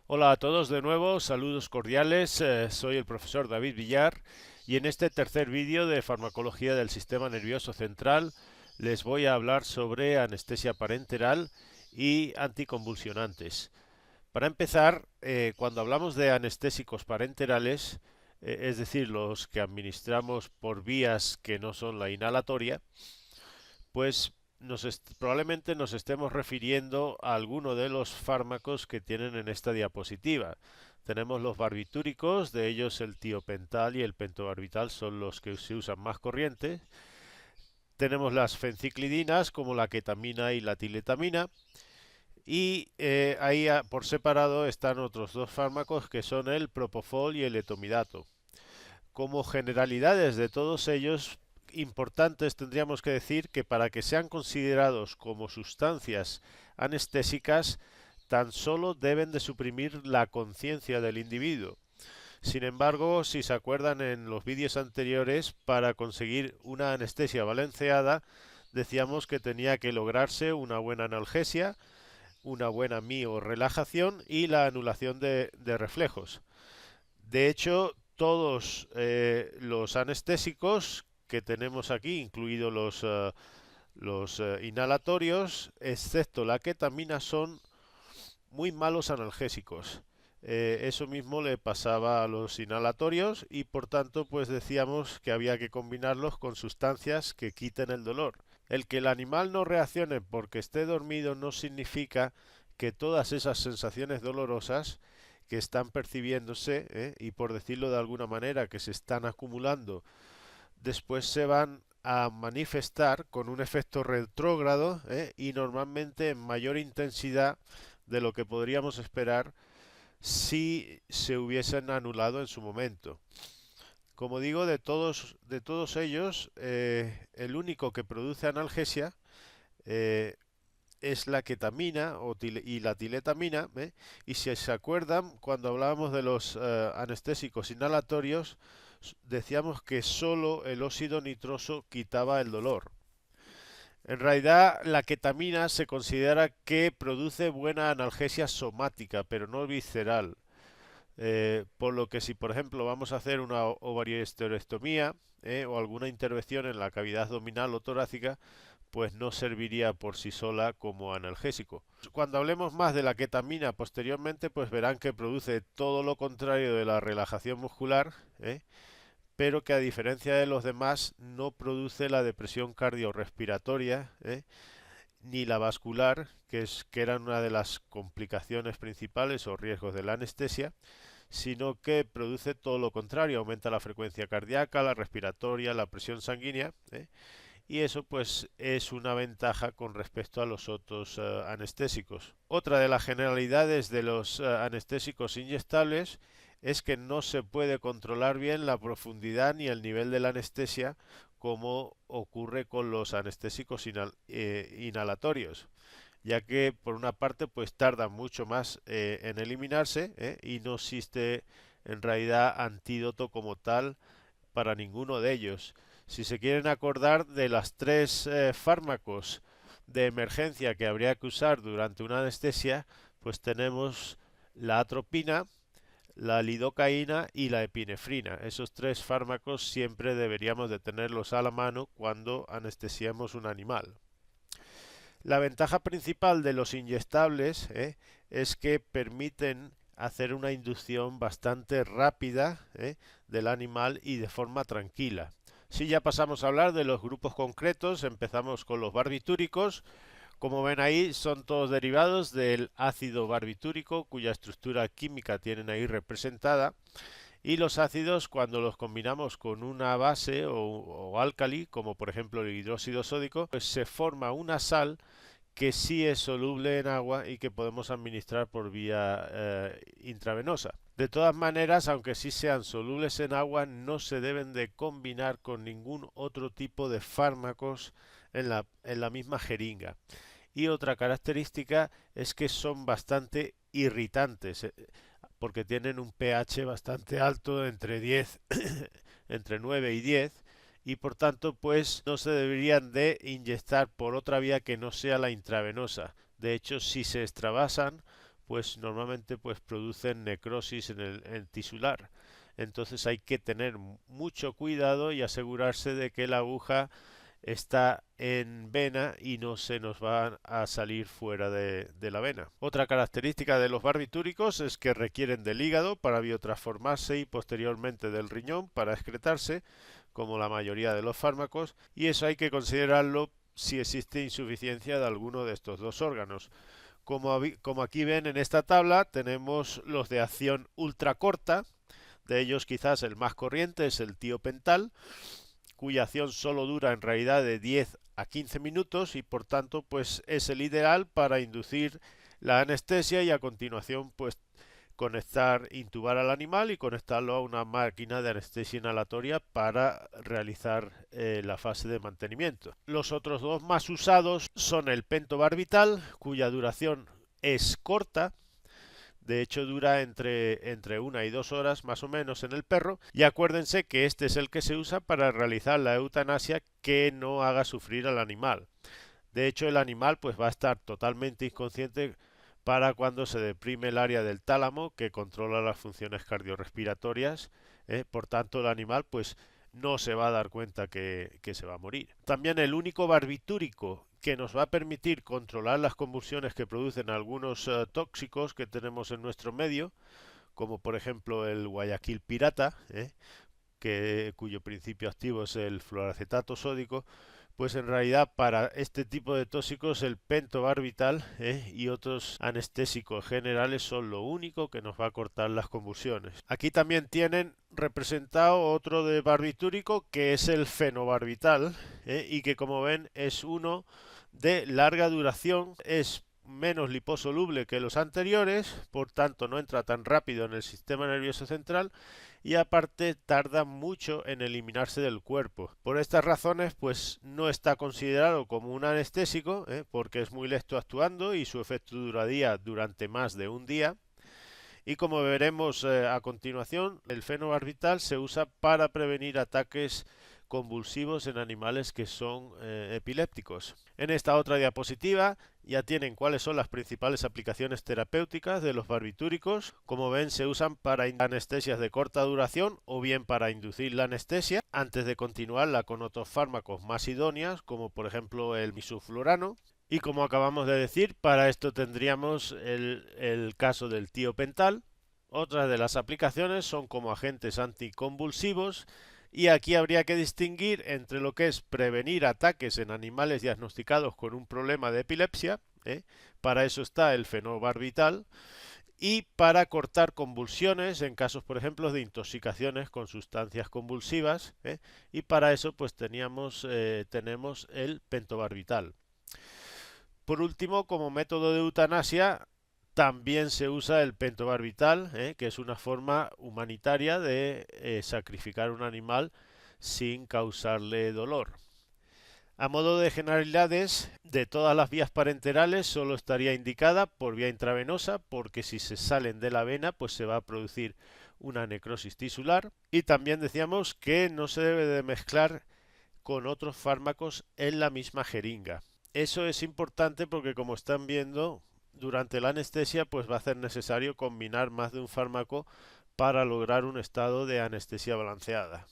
Hola a todos de nuevo, saludos cordiales, soy el profesor David Villar y en este tercer vídeo de farmacología del sistema nervioso central les voy a hablar sobre anestesia parenteral y anticonvulsionantes. Para empezar, cuando hablamos de anestésicos parenterales, es decir, los que administramos por vías que no son la inhalatoria, pues probablemente nos estemos refiriendo a alguno de los fármacos que tienen en esta diapositiva. Tenemos los barbitúricos, de ellos el tiopental y el pentobarbital son los que se usan más corriente. Tenemos las fenciclidinas como la ketamina y la tiletamina. Y ahí por separado están otros dos fármacos que son el propofol y el etomidato. Como generalidades de todos ellos, importantes tendríamos que decir que para que sean considerados como sustancias anestésicas, tan solo deben de suprimir la conciencia del individuo. Sin embargo, si se acuerdan en los vídeos anteriores, para conseguir una anestesia balanceada, decíamos que tenía que lograrse una buena analgesia, una buena miorelajación y la anulación de reflejos. De hecho, todos los anestésicos que tenemos aquí, incluidos los inhalatorios, excepto la ketamina, son muy malos analgésicos. Eso mismo le pasaba a los inhalatorios y por tanto pues decíamos que había que combinarlos con sustancias que quiten el dolor. El que el animal no reaccione porque esté dormido no significa que todas esas sensaciones dolorosas que están percibiéndose y por decirlo de alguna manera que se están acumulando después se van a manifestar con un efecto retrógrado y normalmente en mayor intensidad de lo que podríamos esperar si se hubiesen anulado en su momento. Como digo, de todos ellos, el único que produce analgesia eh, es la ketamina y la tiletamina. Y si se acuerdan, cuando hablábamos de los anestéticos inhalatorios, decíamos que solo el óxido nitroso quitaba el dolor. En realidad, la ketamina se considera que produce buena analgesia somática, pero no visceral. Por lo que si, por ejemplo, vamos a hacer una ovarioesterectomía o alguna intervención en la cavidad abdominal o torácica, pues no serviría por sí sola como analgésico. Cuando hablemos más de la ketamina posteriormente, pues verán que produce todo lo contrario de la relajación muscular, pero que a diferencia de los demás no produce la depresión cardiorrespiratoria, ni la vascular, que eran una de las complicaciones principales o riesgos de la anestesia, sino que produce todo lo contrario, aumenta la frecuencia cardíaca, la respiratoria, la presión sanguínea, y eso pues es una ventaja con respecto a los otros anestésicos. Otra de las generalidades de los anestésicos inyectables es que no se puede controlar bien la profundidad ni el nivel de la anestesia como ocurre con los anestésicos inhalatorios, ya que por una parte pues tardan mucho más en eliminarse y no existe en realidad antídoto como tal para ninguno de ellos. Si se quieren acordar de las tres fármacos de emergencia que habría que usar durante una anestesia, pues tenemos la atropina, la lidocaína y la epinefrina. Esos tres fármacos siempre deberíamos de tenerlos a la mano cuando anestesiamos un animal. La ventaja principal de los inyectables es que permiten hacer una inducción bastante rápida del animal y de forma tranquila. Si ya pasamos a hablar de los grupos concretos, empezamos con los barbitúricos. Como ven ahí, son todos derivados del ácido barbitúrico, cuya estructura química tienen ahí representada. Y los ácidos, cuando los combinamos con una base o álcali, como por ejemplo el hidróxido sódico, pues se forma una sal que sí es soluble en agua y que podemos administrar por vía intravenosa. De todas maneras, aunque sí sean solubles en agua, no se deben de combinar con ningún otro tipo de fármacos en la misma jeringa. Y otra característica es que son bastante irritantes, porque tienen un pH bastante alto, entre 10, entre 9 y 10, y por tanto pues no se deberían de inyectar por otra vía que no sea la intravenosa. De hecho, si se extravasan, pues normalmente pues producen necrosis en el tisular. Entonces hay que tener mucho cuidado y asegurarse de que la aguja está en vena y no se nos va a salir fuera de la vena. Otra característica de los barbitúricos es que requieren del hígado para biotransformarse y posteriormente del riñón para excretarse, como la mayoría de los fármacos, y eso hay que considerarlo si existe insuficiencia de alguno de estos dos órganos. Como aquí ven en esta tabla, tenemos los de acción ultracorta. De ellos quizás el más corriente es el tiopental, cuya acción solo dura en realidad de 10 a 15 minutos y por tanto pues es el ideal para inducir la anestesia y a continuación pues intubar al animal y conectarlo a una máquina de anestesia inhalatoria para realizar la fase de mantenimiento. Los otros dos más usados son el pentobarbital, cuya duración es corta. De hecho, dura entre 1 y 2 horas más o menos en el perro. Y acuérdense que este es el que se usa para realizar la eutanasia que no haga sufrir al animal. De hecho, el animal pues va a estar totalmente inconsciente para cuando se deprime el área del tálamo que controla las funciones cardiorrespiratorias. Por tanto, el animal pues no se va a dar cuenta que se va a morir. También el único barbitúrico que nos va a permitir controlar las convulsiones que producen algunos tóxicos que tenemos en nuestro medio, como por ejemplo el Guayaquil pirata, cuyo principio activo es el fluoracetato sódico, pues en realidad para este tipo de tóxicos el pentobarbital y otros anestésicos generales son lo único que nos va a cortar las convulsiones. Aquí también tienen representado otro de barbitúrico que es el fenobarbital y que como ven es uno de larga duración, es menos liposoluble que los anteriores, por tanto no entra tan rápido en el sistema nervioso central y aparte tarda mucho en eliminarse del cuerpo. Por estas razones pues no está considerado como un anestésico porque es muy lento actuando y su efecto duraría durante más de un día. Y como veremos a continuación, el fenobarbital se usa para prevenir ataques convulsivos en animales que son epilépticos. En esta otra diapositiva ya tienen cuáles son las principales aplicaciones terapéuticas de los barbitúricos. Como ven, se usan para anestesias de corta duración o bien para inducir la anestesia antes de continuarla con otros fármacos más idóneos, como por ejemplo el misuflurano. Y como acabamos de decir, para esto tendríamos el caso del tiopental. Otras de las aplicaciones son como agentes anticonvulsivos y aquí habría que distinguir entre lo que es prevenir ataques en animales diagnosticados con un problema de epilepsia, para eso está el fenobarbital, y para cortar convulsiones en casos, por ejemplo, de intoxicaciones con sustancias convulsivas, y para eso pues tenemos el pentobarbital. Por último, como método de eutanasia, también se usa el pentobarbital, que es una forma humanitaria de sacrificar un animal sin causarle dolor. A modo de generalidades, de todas las vías parenterales solo estaría indicada por vía intravenosa, porque si se salen de la vena, pues se va a producir una necrosis tisular. Y también decíamos que no se debe de mezclar con otros fármacos en la misma jeringa. Eso es importante porque, como están viendo, durante la anestesia pues va a ser necesario combinar más de un fármaco para lograr un estado de anestesia balanceada.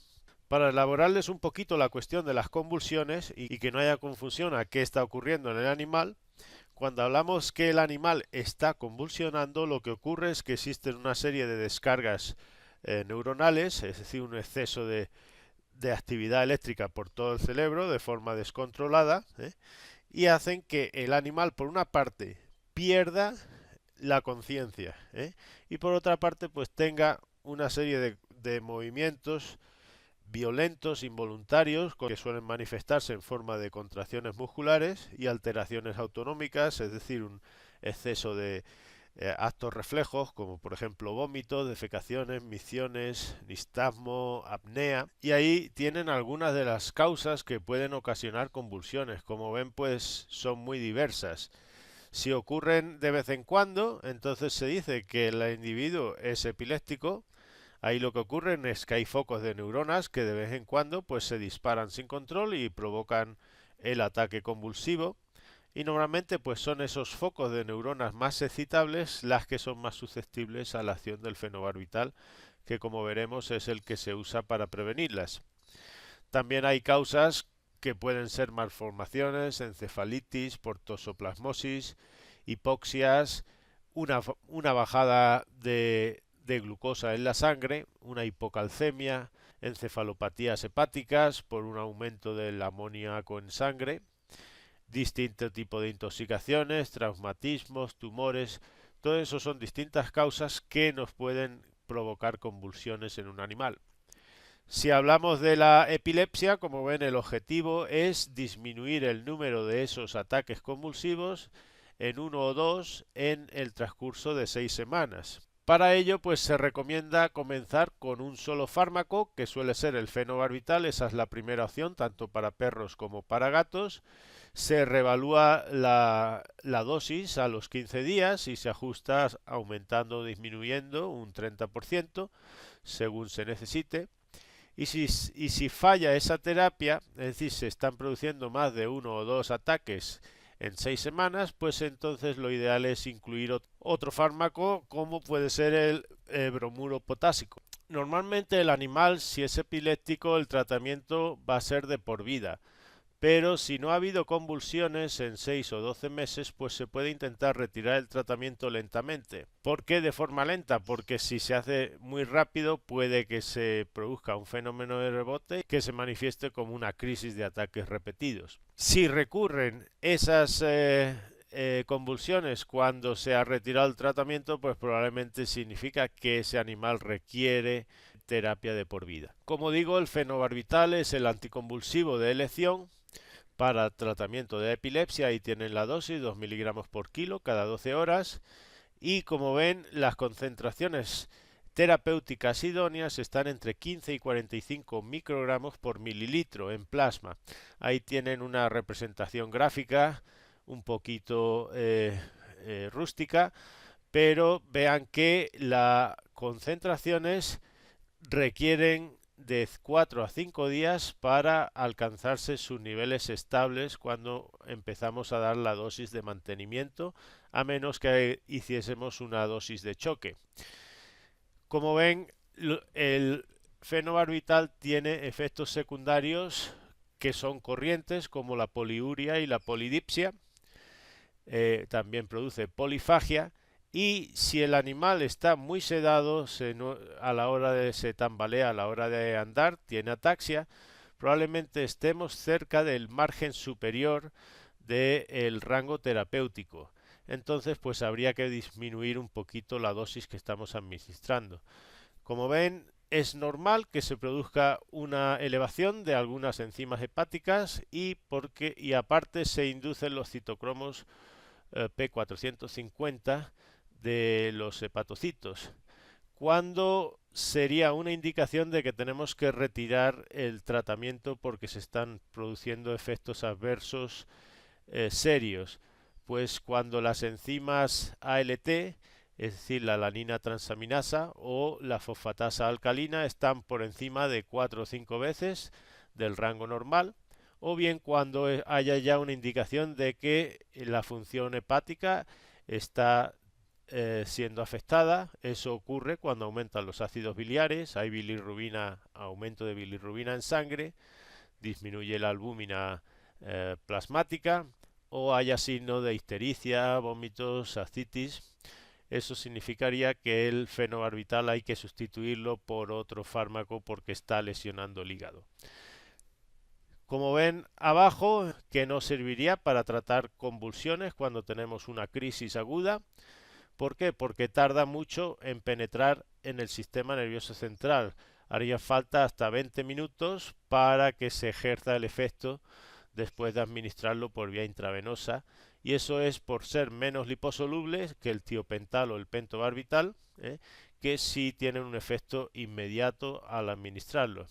Para elaborarles un poquito la cuestión de las convulsiones y que no haya confusión a qué está ocurriendo en el animal, cuando hablamos que el animal está convulsionando, lo que ocurre es que existen una serie de descargas neuronales, es decir, un exceso de actividad eléctrica por todo el cerebro de forma descontrolada, y hacen que el animal, por una parte, pierda la conciencia, y por otra parte, pues tenga una serie de movimientos violentos, involuntarios, que suelen manifestarse en forma de contracciones musculares y alteraciones autonómicas, es decir, un exceso de actos reflejos, como por ejemplo vómitos, defecaciones, micciones, nistagmo, apnea. Y ahí tienen algunas de las causas que pueden ocasionar convulsiones. Como ven, pues son muy diversas. Si ocurren de vez en cuando, entonces se dice que el individuo es epiléptico. Ahí lo que ocurre es que hay focos de neuronas que de vez en cuando pues se disparan sin control y provocan el ataque convulsivo. Y normalmente pues son esos focos de neuronas más excitables las que son más susceptibles a la acción del fenobarbital, que como veremos es el que se usa para prevenirlas. También hay causas que pueden ser malformaciones, encefalitis por tosoplasmosis, hipoxias, una bajada de glucosa en la sangre, una hipocalcemia, encefalopatías hepáticas por un aumento del amoníaco en sangre, distinto tipo de intoxicaciones, traumatismos, tumores, todo eso son distintas causas que nos pueden provocar convulsiones en un animal. Si hablamos de la epilepsia, como ven, el objetivo es disminuir el número de esos ataques convulsivos en 1 o 2 en el transcurso de 6 semanas. Para ello, pues se recomienda comenzar con un solo fármaco, que suele ser el fenobarbital. Esa es la primera opción, tanto para perros como para gatos. Se reevalúa la dosis a los 15 días y se ajusta aumentando o disminuyendo un 30% según se necesite. Y si falla esa terapia, es decir, se están produciendo más de 1 o 2 ataques en 6 semanas, pues entonces lo ideal es incluir otro fármaco como puede ser el bromuro potásico. Normalmente el animal, si es epiléptico, el tratamiento va a ser de por vida. Pero si no ha habido convulsiones en 6 o 12 meses, pues se puede intentar retirar el tratamiento lentamente. ¿Por qué de forma lenta? Porque si se hace muy rápido puede que se produzca un fenómeno de rebote que se manifieste como una crisis de ataques repetidos. Si recurren esas convulsiones cuando se ha retirado el tratamiento, pues probablemente significa que ese animal requiere terapia de por vida. Como digo, el fenobarbital es el anticonvulsivo de elección para tratamiento de epilepsia. Ahí tienen la dosis, 2 miligramos por kilo cada 12 horas. Y como ven, las concentraciones terapéuticas idóneas están entre 15 y 45 microgramos por mililitro en plasma. Ahí tienen una representación gráfica un poquito rústica, pero vean que las concentraciones requieren de 4 a 5 días para alcanzarse sus niveles estables cuando empezamos a dar la dosis de mantenimiento, a menos que hiciésemos una dosis de choque. Como ven, el fenobarbital tiene efectos secundarios que son corrientes, como la poliuria y la polidipsia. También produce polifagia. Y si el animal está muy sedado, a la hora se tambalea a la hora de andar, tiene ataxia, probablemente estemos cerca del margen superior del rango terapéutico. Entonces, pues habría que disminuir un poquito la dosis que estamos administrando. Como ven, es normal que se produzca una elevación de algunas enzimas hepáticas y aparte se inducen los citocromos P450 de los hepatocitos, cuando sería una indicación de que tenemos que retirar el tratamiento porque se están produciendo efectos adversos serios. Pues cuando las enzimas ALT, es decir, la alanina transaminasa o la fosfatasa alcalina, están por encima de 4 o 5 veces del rango normal, o bien cuando haya ya una indicación de que la función hepática está siendo afectada. Eso ocurre cuando aumentan los ácidos biliares, hay bilirrubina, aumento de bilirrubina en sangre, disminuye la albúmina plasmática, o haya signo de ictericia, vómitos, ascitis. Eso significaría que el fenobarbital hay que sustituirlo por otro fármaco porque está lesionando el hígado. Como ven abajo, que no serviría para tratar convulsiones cuando tenemos una crisis aguda. ¿Por qué? Porque tarda mucho en penetrar en el sistema nervioso central. Haría falta hasta 20 minutos para que se ejerza el efecto después de administrarlo por vía intravenosa, y eso es por ser menos liposoluble que el tiopental o el pentobarbital, que sí tienen un efecto inmediato al administrarlo.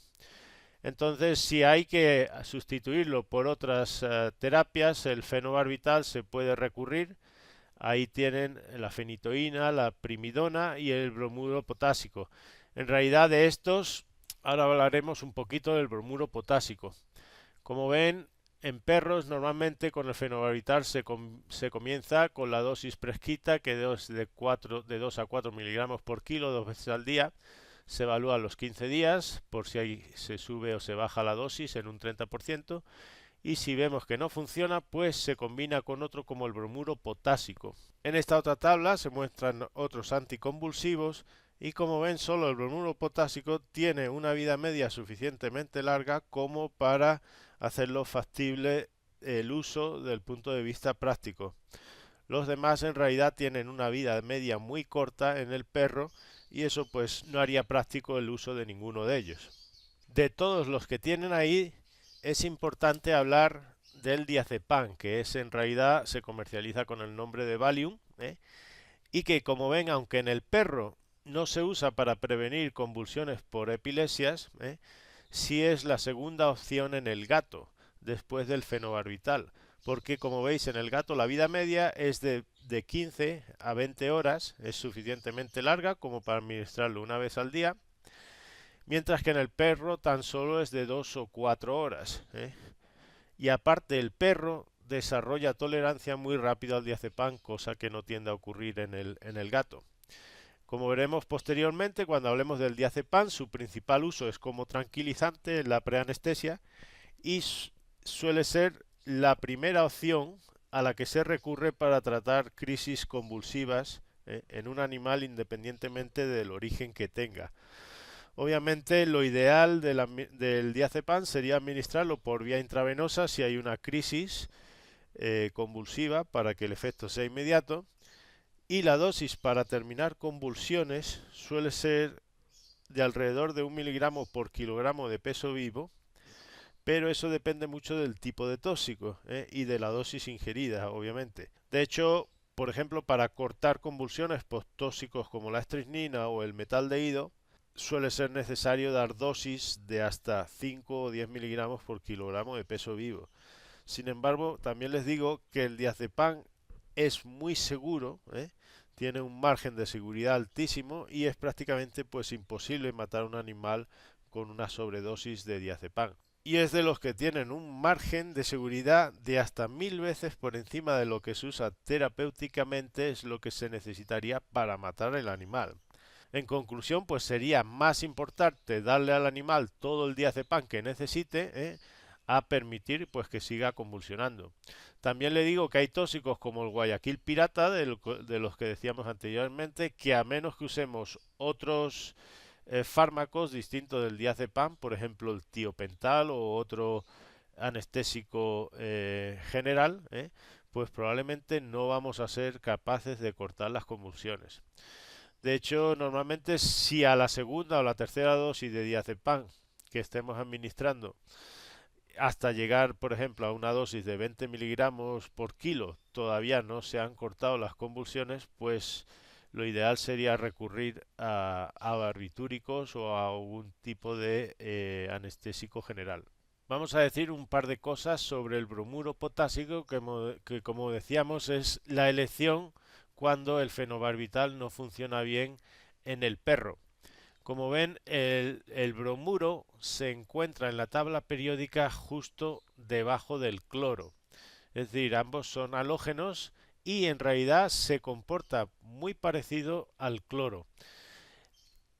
Entonces, si hay que sustituirlo por otras terapias, el fenobarbital se puede recurrir. Ahí tienen la fenitoína, la primidona y el bromuro potásico. En realidad de estos, ahora hablaremos un poquito del bromuro potásico. Como ven, En perros normalmente con el fenobarbital se comienza con la dosis prescrita, que es de 2 a 4 miligramos por kilo 2 veces al día. Se evalúa a los 15 días por si se sube o se baja la dosis en un 30%, y si vemos que no funciona, pues se combina con otro como el bromuro potásico. En esta otra tabla se muestran otros anticonvulsivos y, como ven, solo el bromuro potásico tiene una vida media suficientemente larga como para hacerlo factible el uso del punto de vista práctico. Los demás en realidad tienen una vida media muy corta en el perro, y eso pues no haría práctico el uso de ninguno de ellos. De todos los que tienen ahí, es importante hablar del diazepam, que es en realidad se comercializa con el nombre de Valium, y que, como ven, aunque en el perro no se usa para prevenir convulsiones por epilepsias, sí es la segunda opción en el gato, después del fenobarbital, porque, como veis, en el gato la vida media es de 15 a 20 horas, es suficientemente larga como para administrarlo una vez al día, mientras que en el perro tan solo es de 2 o 4 horas. Y aparte, el perro desarrolla tolerancia muy rápido al diazepam, cosa que no tiende a ocurrir en el gato. Como veremos posteriormente, cuando hablemos del diazepam, su principal uso es como tranquilizante en la preanestesia, y suele ser la primera opción a la que se recurre para tratar crisis convulsivas en un animal, independientemente del origen que tenga. Obviamente, lo ideal del diazepam sería administrarlo por vía intravenosa si hay una crisis convulsiva, para que el efecto sea inmediato, y la dosis para terminar convulsiones suele ser de alrededor de 1 miligramo por kilogramo de peso vivo, pero eso depende mucho del tipo de tóxico y de la dosis ingerida, obviamente. De hecho, por ejemplo, para cortar convulsiones por tóxicos como la estrisnina o el metaldehído, suele ser necesario dar dosis de hasta 5 o 10 miligramos por kilogramo de peso vivo. Sin embargo, también les digo que el diazepam es muy seguro, tiene un margen de seguridad altísimo, y es prácticamente pues imposible matar a un animal con una sobredosis de diazepam. Y es de los que tienen un margen de seguridad de hasta 1000 veces por encima de lo que se usa terapéuticamente, es lo que se necesitaría para matar el animal. En conclusión, pues sería más importante darle al animal todo el diazepam que necesite, a permitir pues que siga convulsionando. También le digo que hay tóxicos como el Guayaquil pirata, de los que decíamos anteriormente, que a menos que usemos otros fármacos distintos del diazepam, por ejemplo el tiopental o otro anestésico general, pues probablemente no vamos a ser capaces de cortar las convulsiones. De hecho, normalmente, si a la segunda o la tercera dosis de diazepam que estemos administrando, hasta llegar, por ejemplo, a una dosis de 20 miligramos por kilo, todavía no se han cortado las convulsiones, pues lo ideal sería recurrir a barbitúricos o a algún tipo de anestésico general. Vamos a decir un par de cosas sobre el bromuro potásico, que como decíamos es la elección cuando el fenobarbital no funciona bien en el perro. Como ven, el bromuro se encuentra en la tabla periódica justo debajo del cloro. Es decir, ambos son halógenos y en realidad se comporta muy parecido al cloro.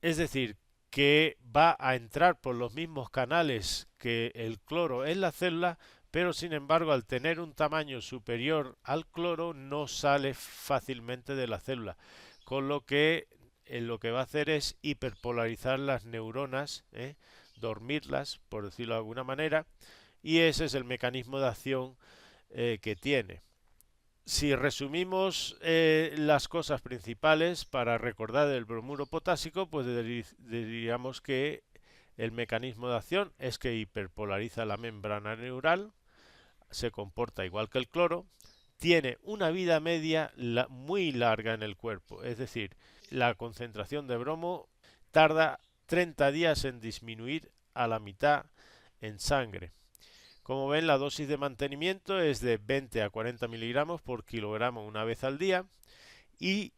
Es decir, que va a entrar por los mismos canales que el cloro en la célula, pero sin embargo, al tener un tamaño superior al cloro, no sale fácilmente de la célula, con lo que lo que va a hacer es hiperpolarizar las neuronas, dormirlas, por decirlo de alguna manera, y ese es el mecanismo de acción que tiene. Si resumimos las cosas principales para recordar el bromuro potásico, pues diríamos que el mecanismo de acción es que hiperpolariza la membrana neural, se comporta igual que el cloro, tiene una vida media muy larga en el cuerpo, es decir, la concentración de bromo tarda 30 días en disminuir a la mitad en sangre. Como ven, la dosis de mantenimiento es de 20 a 40 miligramos por kilogramo una vez al día, y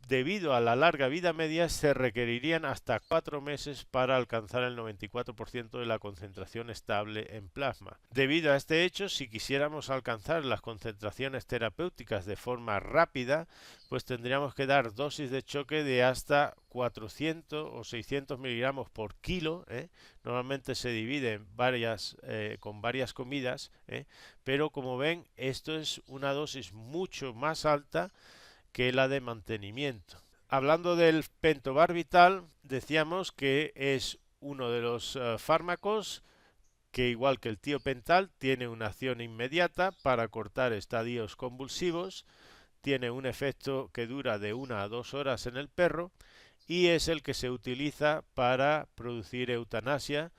debido a la larga vida media, se requerirían hasta 4 meses para alcanzar el 94% de la concentración estable en plasma. Debido a este hecho, si quisiéramos alcanzar las concentraciones terapéuticas de forma rápida, pues tendríamos que dar dosis de choque de hasta 400 o 600 miligramos por kilo. Normalmente se divide en con varias comidas, pero como ven, esto es una dosis mucho más alta que la de mantenimiento. Hablando del pentobarbital, decíamos que es uno de los fármacos que, igual que el tiopental, tiene una acción inmediata para cortar estadios convulsivos, tiene un efecto que dura de 1 a 2 horas en el perro y es el que se utiliza para producir eutanasia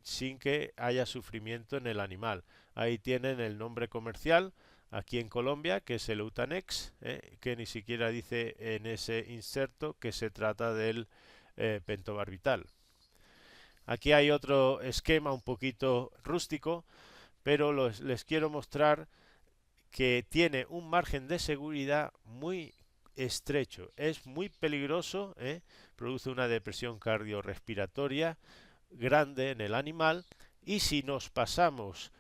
sin que haya sufrimiento en el animal. Ahí tienen el nombre comercial aquí en Colombia, que es el Eutanex, que ni siquiera dice en ese inserto que se trata del pentobarbital. Aquí hay otro esquema un poquito rústico, pero les quiero mostrar que tiene un margen de seguridad muy estrecho. Es muy peligroso, produce una depresión cardiorrespiratoria grande en el animal, y si nos pasamos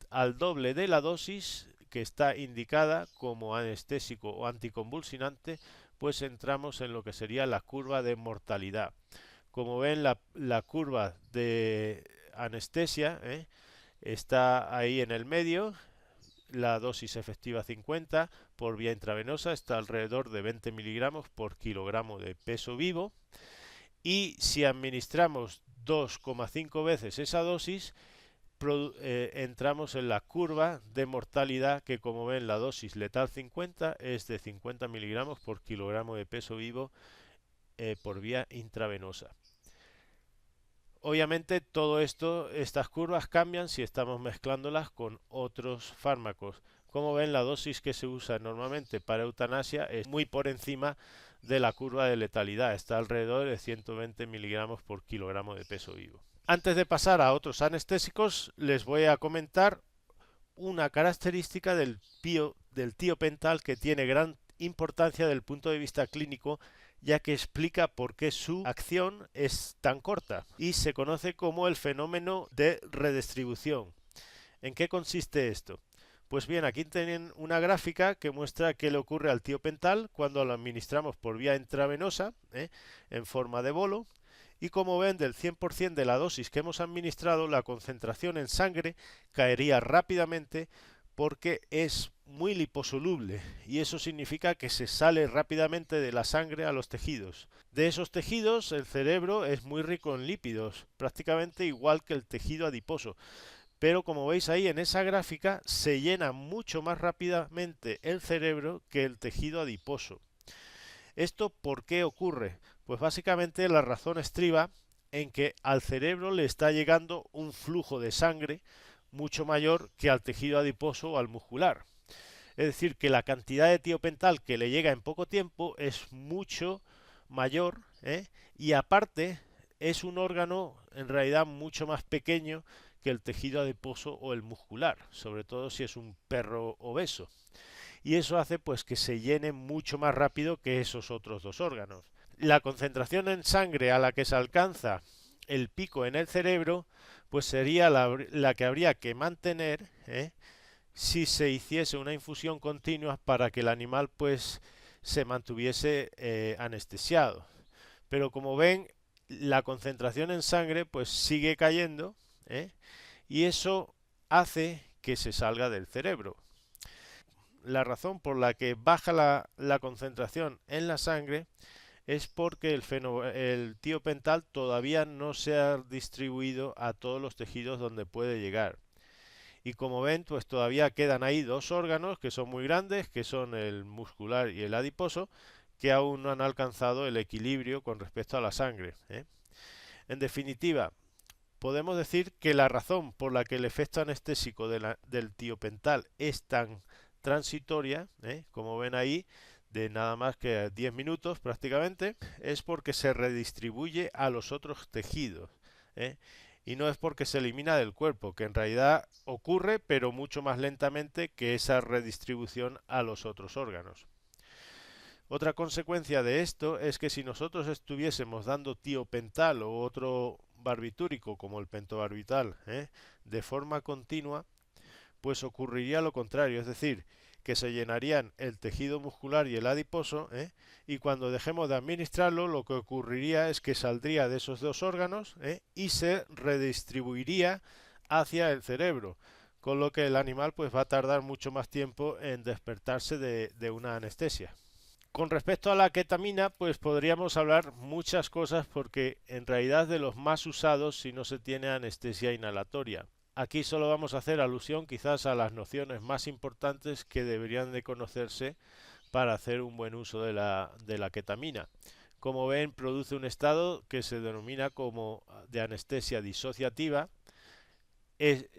al doble de la dosis que está indicada como anestésico o anticonvulsionante, pues entramos en lo que sería la curva de mortalidad. Como ven, la curva de anestesia está ahí en el medio. La dosis efectiva 50 por vía intravenosa está alrededor de 20 miligramos por kilogramo de peso vivo, y si administramos 2,5 veces esa dosis, entramos en la curva de mortalidad, que como ven, la dosis letal 50 es de 50 miligramos por kilogramo de peso vivo por vía intravenosa. Obviamente todo esto, estas curvas cambian si estamos mezclándolas con otros fármacos. Como ven, la dosis que se usa normalmente para eutanasia es muy por encima de la curva de letalidad, está alrededor de 120 miligramos por kilogramo de peso vivo. Antes de pasar a otros anestésicos, les voy a comentar una característica del tiopental que tiene gran importancia desde el punto de vista clínico, ya que explica por qué su acción es tan corta, y se conoce como el fenómeno de redistribución. ¿En qué consiste esto? Pues bien, aquí tienen una gráfica que muestra qué le ocurre al tiopental cuando lo administramos por vía intravenosa, en forma de bolo. Y como ven, del 100% de la dosis que hemos administrado, la concentración en sangre caería rápidamente porque es muy liposoluble, y eso significa que se sale rápidamente de la sangre a los tejidos. De esos tejidos, el cerebro es muy rico en lípidos, prácticamente igual que el tejido adiposo. Pero como veis ahí en esa gráfica, se llena mucho más rápidamente el cerebro que el tejido adiposo. ¿Esto por qué ocurre? Pues básicamente la razón estriba en que al cerebro le está llegando un flujo de sangre mucho mayor que al tejido adiposo o al muscular. Es decir, que la cantidad de tiopental que le llega en poco tiempo es mucho mayor, y aparte es un órgano en realidad mucho más pequeño que el tejido adiposo o el muscular, sobre todo si es un perro obeso. Y eso hace pues que se llene mucho más rápido que esos otros dos órganos. La concentración en sangre a la que se alcanza el pico en el cerebro, pues sería la que habría que mantener si se hiciese una infusión continua para que el animal pues se mantuviese anestesiado. Pero como ven, la concentración en sangre pues sigue cayendo, y eso hace que se salga del cerebro. La razón por la que baja la concentración en la sangre es porque el tiopental todavía no se ha distribuido a todos los tejidos donde puede llegar. Y como ven, pues todavía quedan ahí dos órganos que son muy grandes, que son el muscular y el adiposo, que aún no han alcanzado el equilibrio con respecto a la sangre. En definitiva, podemos decir que la razón por la que el efecto anestésico del tiopental es tan transitoria, como ven ahí, de nada más que 10 minutos prácticamente, es porque se redistribuye a los otros tejidos, y no es porque se elimina del cuerpo, que en realidad ocurre, pero mucho más lentamente que esa redistribución a los otros órganos. Otra consecuencia de esto es que si nosotros estuviésemos dando tiopental o otro barbitúrico como el pentobarbital, de forma continua, pues ocurriría lo contrario, es decir, que se llenarían el tejido muscular y el adiposo, y cuando dejemos de administrarlo, lo que ocurriría es que saldría de esos dos órganos, y se redistribuiría hacia el cerebro, con lo que el animal pues va a tardar mucho más tiempo en despertarse de una anestesia. Con respecto a la ketamina, pues podríamos hablar muchas cosas porque en realidad de los más usados si no se tiene anestesia inhalatoria. Aquí solo vamos a hacer alusión quizás a las nociones más importantes que deberían de conocerse para hacer un buen uso de la ketamina. Como ven, produce un estado que se denomina como de anestesia disociativa.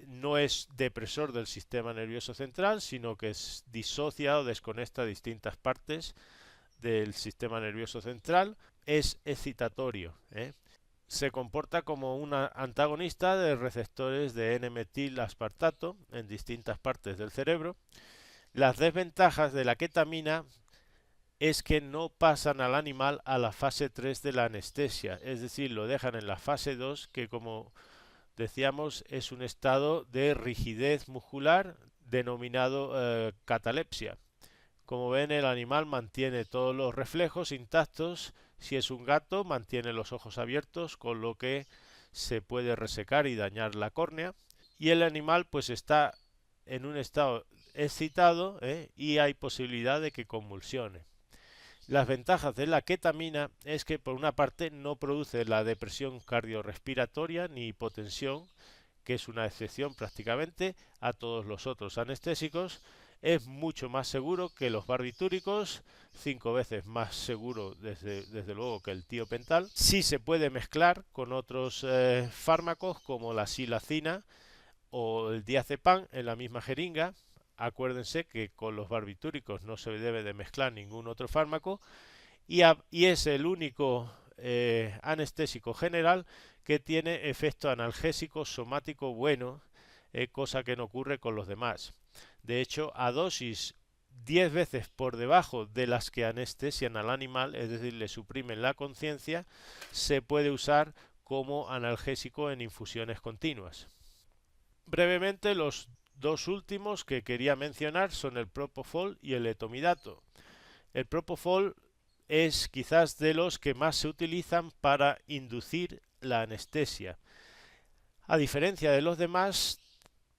No es depresor del sistema nervioso central, sino que disocia o desconecta distintas partes del sistema nervioso central. Es excitatorio, se comporta como un antagonista de receptores de N-metilaspartato en distintas partes del cerebro. Las desventajas de la ketamina es que no pasan al animal a la fase 3 de la anestesia, es decir, lo dejan en la fase 2, que como decíamos es un estado de rigidez muscular denominado catalepsia. Como ven, el animal mantiene todos los reflejos intactos. Si es un gato, mantiene los ojos abiertos, con lo que se puede resecar y dañar la córnea. Y el animal pues está en un estado excitado, y hay posibilidad de que convulsione. Las ventajas de la ketamina es que por una parte no produce la depresión cardiorrespiratoria ni hipotensión, que es una excepción prácticamente a todos los otros anestésicos. Es mucho más seguro que los barbitúricos, 5 veces más seguro desde luego que el tiopental. Sí se puede mezclar con otros fármacos como la silacina o el diazepam en la misma jeringa. Acuérdense que con los barbitúricos no se debe de mezclar ningún otro fármaco y es el único anestésico general que tiene efecto analgésico somático bueno, cosa que no ocurre con los demás. De hecho, a dosis 10 veces por debajo de las que anestesian al animal, es decir, le suprimen la conciencia, se puede usar como analgésico en infusiones continuas. Brevemente, los dos últimos que quería mencionar son el propofol y el etomidato. El propofol es quizás de los que más se utilizan para inducir la anestesia. A diferencia de los demás,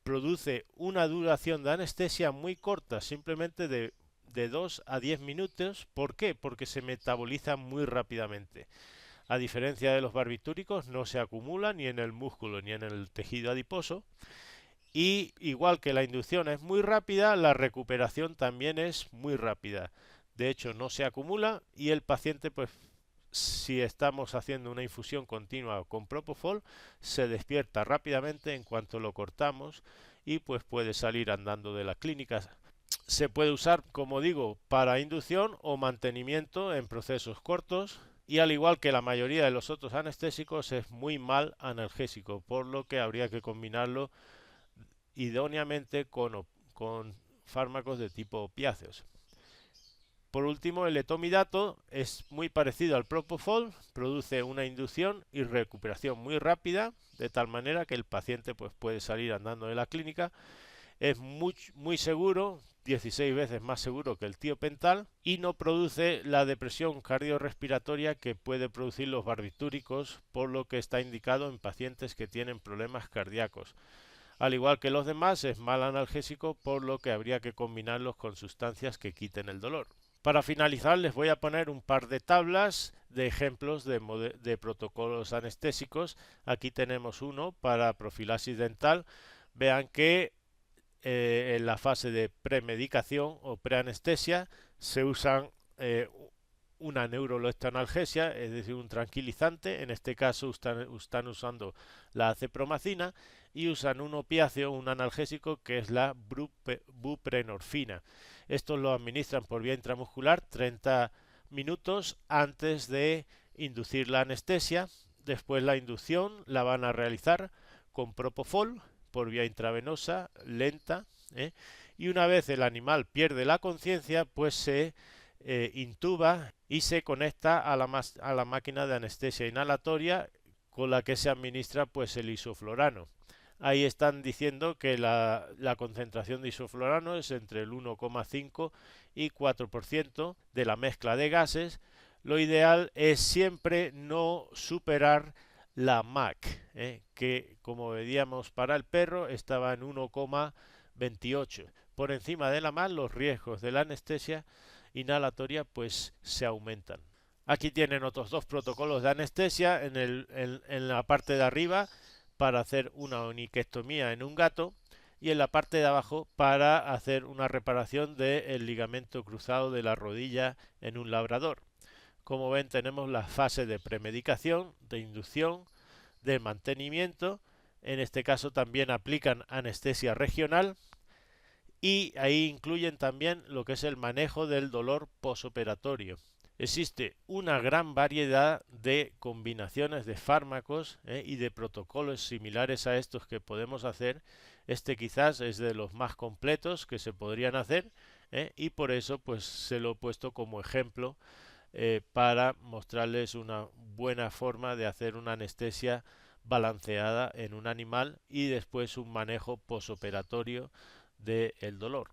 produce una duración de anestesia muy corta, simplemente de 2 a 10 minutos. ¿Por qué? Porque se metaboliza muy rápidamente. A diferencia de los barbitúricos, no se acumula ni en el músculo ni en el tejido adiposo. Y igual que la inducción es muy rápida, la recuperación también es muy rápida. De hecho, no se acumula y el paciente, pues, si estamos haciendo una infusión continua con propofol, se despierta rápidamente en cuanto lo cortamos y pues puede salir andando de la clínica. Se puede usar, como digo, para inducción o mantenimiento en procesos cortos. Y al igual que la mayoría de los otros anestésicos, es muy mal analgésico, por lo que habría que combinarlo idóneamente con fármacos de tipo opiáceos. Por último, el etomidato es muy parecido al propofol, produce una inducción y recuperación muy rápida, de tal manera que el paciente pues, puede salir andando de la clínica. Es muy seguro, 16 veces más seguro que el tiopental, y no produce la depresión cardiorrespiratoria que puede producir los barbitúricos, por lo que está indicado en pacientes que tienen problemas cardíacos. Al igual que los demás, es mal analgésico, por lo que habría que combinarlos con sustancias que quiten el dolor. Para finalizar, les voy a poner un par de tablas de ejemplos de protocolos anestésicos. Aquí tenemos uno para profilaxis dental. Vean que en la fase de premedicación o preanestesia se usan una neuroleptoanalgesia, es decir, un tranquilizante. En este caso están usando la acepromacina y usan un opiáceo, un analgésico, que es la buprenorfina. Esto lo administran por vía intramuscular 30 minutos antes de inducir la anestesia. Después la inducción la van a realizar con propofol por vía intravenosa lenta, y una vez el animal pierde la conciencia, pues se intuba y se conecta a la máquina de anestesia inhalatoria con la que se administra pues el isoflorano. Ahí están diciendo que la concentración de isoflorano es entre el 1,5 y 4% de la mezcla de gases. Lo ideal es siempre no superar la MAC, que como veíamos para el perro estaba en 1,28. Por encima de la MAC los riesgos de la anestesia inhalatoria pues se aumentan. Aquí tienen otros dos protocolos de anestesia en la parte de arriba para hacer una oniquectomía en un gato y en la parte de abajo para hacer una reparación del ligamento cruzado de la rodilla en un labrador. Como ven, tenemos la fase de premedicación, de inducción, de mantenimiento. En este caso también aplican anestesia regional y ahí incluyen también lo que es el manejo del dolor posoperatorio. Existe una gran variedad de combinaciones de fármacos y de protocolos similares a estos que podemos hacer. Este quizás es de los más completos que se podrían hacer y por eso pues se lo he puesto como ejemplo para mostrarles una buena forma de hacer una anestesia balanceada en un animal y después un manejo posoperatorio del dolor.